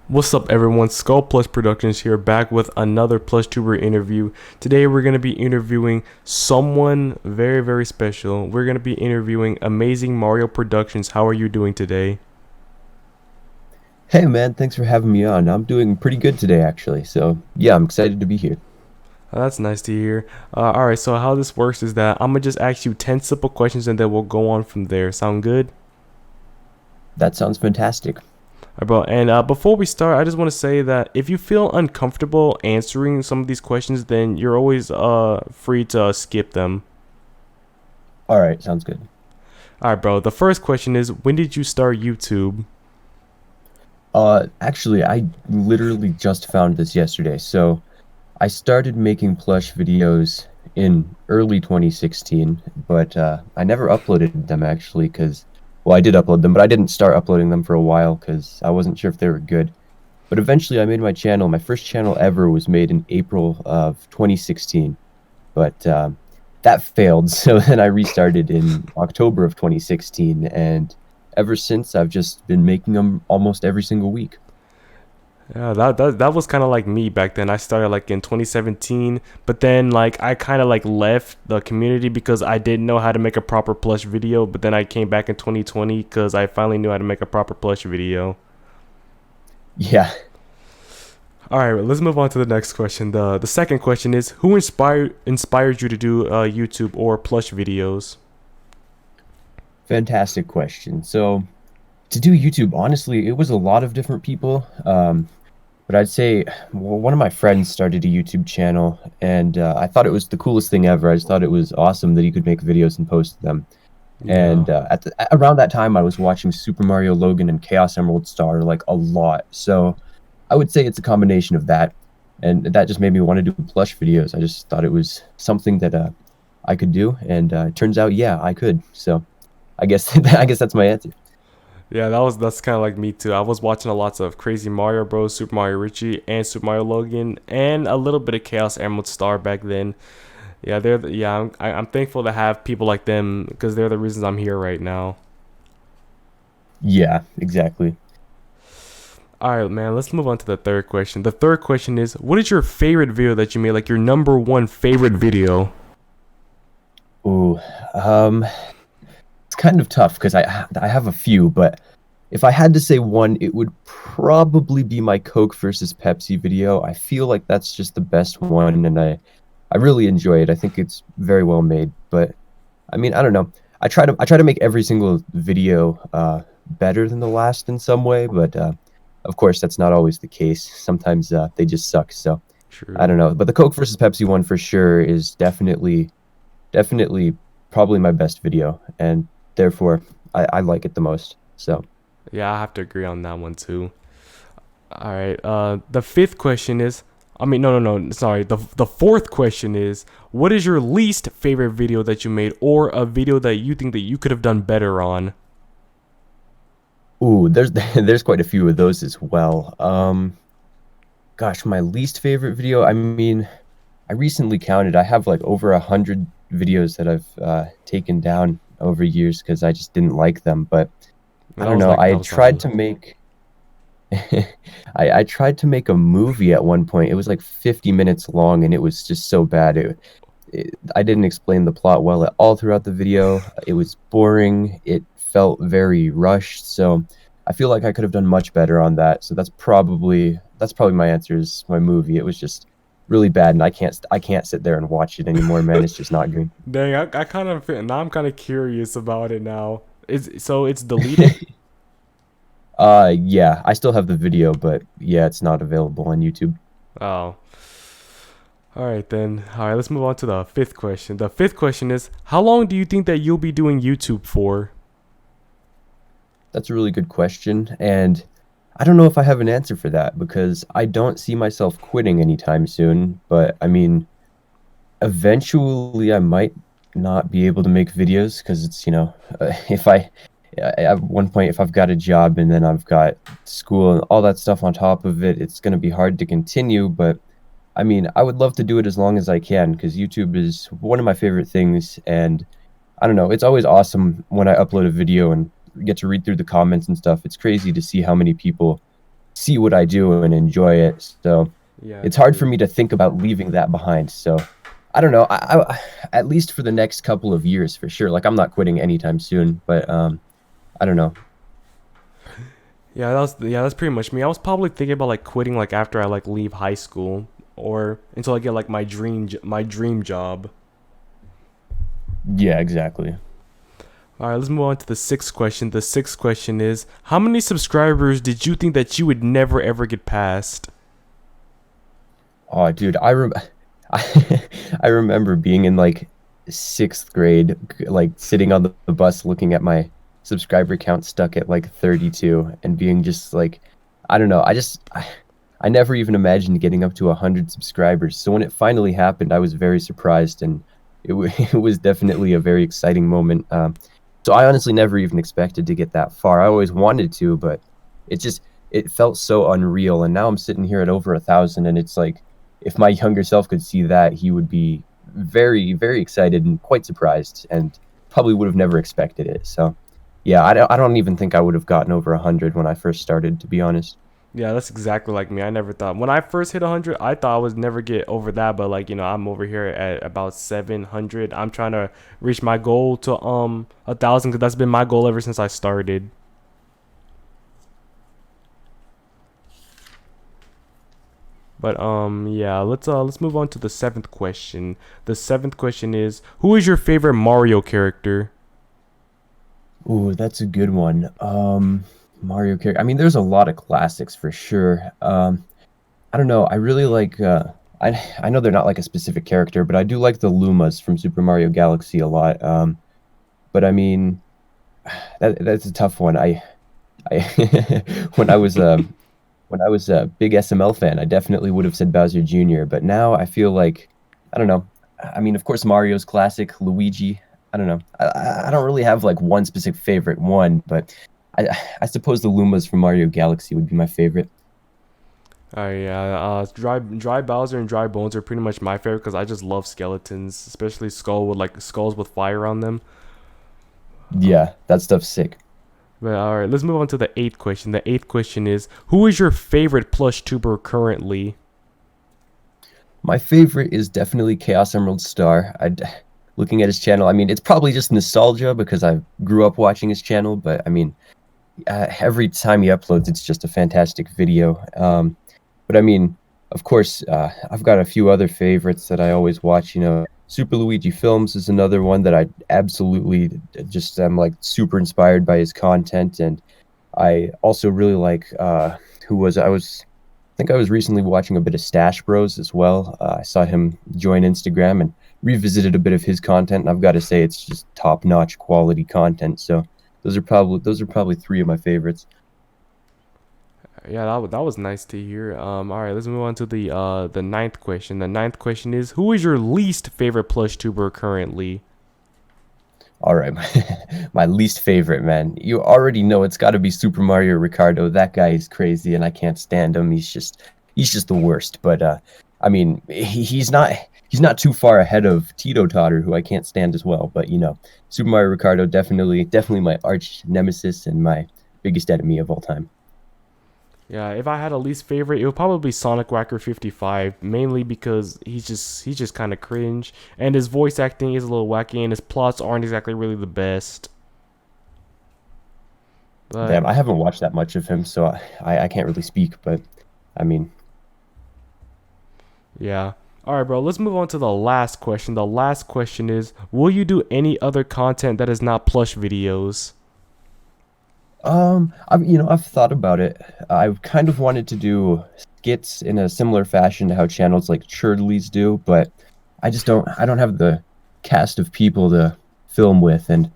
What's up, everyone? SkullPlushProductions here, back with another PlushTuber interview. Today, we're going to be interviewing someone very, very special. We're going to be interviewing Amazing Mario Productions. How are you doing today? Hey man, thanks for having me on. I'm doing pretty good today actually. So, yeah, I'm excited to be here. That's nice to hear. Alright, so how this works is that I'm going to just ask you 10 simple questions and then we'll go on from there. Sound good? That sounds fantastic. Alright, bro. And before we start, I just want to say that if you feel uncomfortable answering some of these questions, then you're always free to skip them. All right, sounds good. Alright, bro. The first question is, when did you start YouTube? Actually, I literally just found this yesterday. So, I started making plush videos in early 2016, but I never uploaded them actually because, well, I did upload them, but I didn't start uploading them for a while because I wasn't sure if they were good. But eventually, I made my channel. My first channel ever was made in April of 2016. But that failed. So then I restarted in October of 2016, and ever since I've just been making them almost every single week. Yeah, that was kind of like me back then. I started like in 2017, but then like I kind of like left the community because I didn't know how to make a proper plush video. But then I came back in 2020 because I finally knew how to make a proper plush video. Yeah, All right, let's move on to the next question. The second question is, who inspired you to do YouTube or plush videos? fantastic question. So to do YouTube, honestly, it was a lot of different people. But I'd say well, one of my friends started a YouTube channel, and I thought it was the coolest thing ever. I just thought it was awesome that he could make videos and post them. Yeah. And around that time, I was watching Super Mario Logan and Chaos Emerald Star like a lot. So I would say it's a combination of that, and that just made me want to do plush videos. I just thought it was something that I could do, and it turns out, yeah, I could. So I guess I guess that's my answer. Yeah, that's kind of like me too. I was watching a lots of Crazy Mario Bros, Super Mario Richie, and Super Mario Logan, and a little bit of Chaos Emerald Star back then. Yeah, I'm thankful to have people like them because they're the reasons I'm here right now. Yeah, exactly. All right, man. Let's move on to the third question. The third question is, what is your favorite video that you made? Like your number one favorite video? Ooh, it's kind of tough because I have a few, but if I had to say one, it would probably be my Coke versus Pepsi video. I feel like that's just the best one, and I really enjoy it. I think it's very well made, but I mean, I don't know. I try to make every single video better than the last in some way, but of course that's not always the case. Sometimes they just suck. So I True. don't know. But the Coke versus Pepsi one for sure is definitely probably my best video, and therefore I like it the most. So Yeah, I have to agree on that one too. All right. The fifth question is, I mean, no. Sorry. The fourth question is, what is your least favorite video that you made, or a video that you think that you could have done better on? ooh, there's there's quite a few of those as well. Gosh, my least favorite video. I mean, I recently counted. I have like over 100 videos that I've taken down over years because I just didn't like them. But I don't know. That I was like tried to make I tried to make a movie at one point. It was like 50 minutes long, and it was just so bad. I didn't explain the plot well at all throughout the video. It was boring. It felt very rushed. So I feel like I could have done much better on that. So that's probably my answer is my movie. It was just really bad, and I can't sit there and watch it anymore, man. It's just not good. dang. I kind of now I'm kind of curious about it now. It's deleted. Yeah, I still have the video, but yeah, it's not available on YouTube. Oh. All right then. All right, let's move on to the fifth question. The fifth question is, how long do you think that you'll be doing YouTube for? That's a really good question, and I don't know if I have an answer for that because I don't see myself quitting anytime soon. But I mean, eventually I might not be able to make videos because it's, if at one point, if I've got a job and then I've got school and all that stuff on top of it, it's going to be hard to continue. But I mean, I would love to do it as long as I can because YouTube is one of my favorite things. And I don't know, it's always awesome when I upload a video and get to read through the comments and stuff. It's crazy to see how many people see what I do and enjoy it. So Yeah, it's hard for true. me to think about leaving that behind. So I don't know. At least for the next couple of years, for sure. Like I'm not quitting anytime soon, but I don't know. That's pretty much me. I was probably thinking about like quitting like after I like leave high school or until I get like my dream job. Yeah, exactly. All right, let's move on to the sixth question. The sixth question is, how many subscribers did you think that you would never ever get past? Oh, dude, I, I remember being in like sixth grade, like sitting on the bus looking at my subscriber count stuck at like 32 and being just like, I don't know. I never even imagined getting up to 100 subscribers. So when it finally happened, I was very surprised and it was definitely a very exciting moment. So I honestly never even expected to get that far. I always wanted to, but it just, it felt so unreal. And now I'm sitting here at over 1,000 and it's like, if my younger self could see that, he would be very, very excited and quite surprised, and probably would have never expected it. So, yeah, I don't even think I would have gotten over 100 when I first started, to be honest. Yeah, that's exactly like me. I never thought when I first hit 100, I thought I would never get over that. But like I'm over here at about 700. I'm trying to reach my goal to 1,000 because that's been my goal ever since I started. But yeah, let's move on to the seventh question. The seventh question is, who is your favorite Mario character? Ooh, that's a good one. Mario character. I mean, there's a lot of classics for sure. I don't know. I really like. I know they're not like a specific character, but I do like the Lumas from Super Mario Galaxy a lot. But I mean, that's a tough one. I when I was when I was a big SML fan, I definitely would have said Bowser Jr. But now I feel like I don't know. I mean, of course, Mario's classic, Luigi. I don't know. I don't really have like one specific favorite one, but I I suppose the Lumas from Mario Galaxy would be my favorite. Yeah, dry Bowser and dry Bones are pretty much my favorite because I just love skeletons, especially skulls with fire on them. Yeah, that stuff's sick. But all right, let's move on to the eighth question. The eighth question is, who is your favorite plush tuber currently? My favorite is definitely Chaos Emerald Star. Looking at his channel, I mean, it's probably just nostalgia because I grew up watching his channel, but I mean, every time he uploads, it's just a fantastic video. But I mean, of course, I've got a few other favorites that I always watch. You know, Super Luigi Films is another one that I absolutely just am like super inspired by his content, and I also really like who was I think I was recently watching a bit of Stash Bros as well. I saw him join Instagram and revisited a bit of his content, and I've got to say it's just top-notch quality content. So those are probably three of my favorites. Yeah, that was nice to hear. All right, let's move on to the ninth question. The ninth question is, who is your least favorite plush tuber currently? All right, my least favorite, man. You already know it's got to be Super Mario Ricardo. That guy is crazy, and I can't stand him. He's just the worst. But I mean, he's not too far ahead of Tito Totter, who I can't stand as well. But Super Mario Ricardo definitely my arch nemesis and my biggest enemy of all time. Yeah, if I had a least favorite, it would probably be Sonic Whacker 55, mainly because he's just kind of cringe, and his voice acting is a little wacky, and his plots aren't exactly really the best. But Damn, I haven't watched that much of him, so I can't really speak. But I mean, yeah. All right, bro. Let's move on to the last question. The last question is, will you do any other content that is not plush videos? I've thought about it. I've kind of wanted to do skits in a similar fashion to how channels like Churdleys do, but I don't have the cast of people to film with, and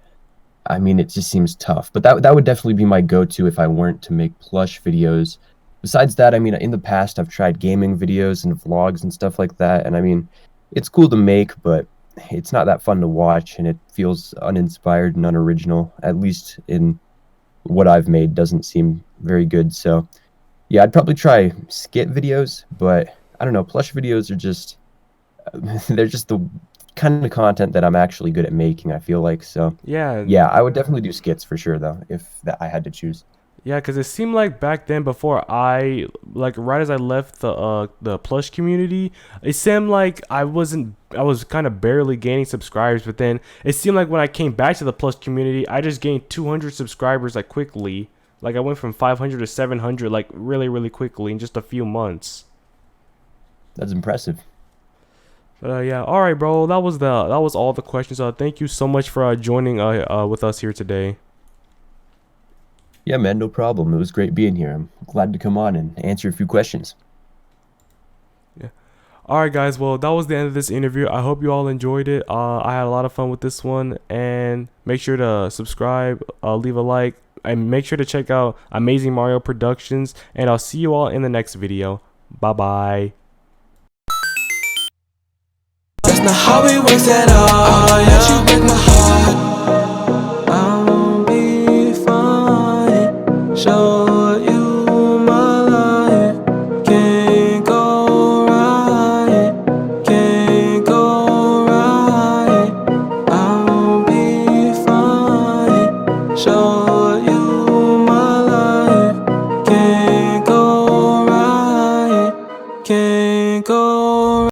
I mean, it just seems tough. But that would definitely be my go-to if I weren't to make plush videos. Besides that, I mean, in the past, I've tried gaming videos and vlogs and stuff like that, and I mean, it's cool to make, but it's not that fun to watch, and it feels uninspired and unoriginal, at least in what I've made doesn't seem very good. So yeah, I'd probably try skit videos, but I don't know. Plush videos are just they're just the kind of content that I'm actually good at making. I feel like so. Yeah, Yeah, I would definitely do skits for sure though if that I had to choose. Yeah, because it seemed like back then, before I like right as I left the plush community, it seemed like I was kind of barely gaining subscribers. But then it seemed like when I came back to the plush community, I just gained 200 subscribers like quickly. Like I went from 500 to 700 like really quickly in just a few months. That's impressive. Yeah, all right, bro. That was all the questions. Thank you so much for joining with us here today. Yeah, man, no problem. It was great being here. I'm glad to come on and answer a few questions. Yeah. All right, guys. Well, that was the end of this interview. I hope you all enjoyed it. I had a lot of fun with this one, and make sure to subscribe, leave a like, and make sure to check out Amazing Mario Productions. And I'll see you all in the next video. Bye bye. That's not how it works at all. Yeah, you break my heart. I'll be fine. Show you my life. Can't go right. Can't go right. I'll be fine. Show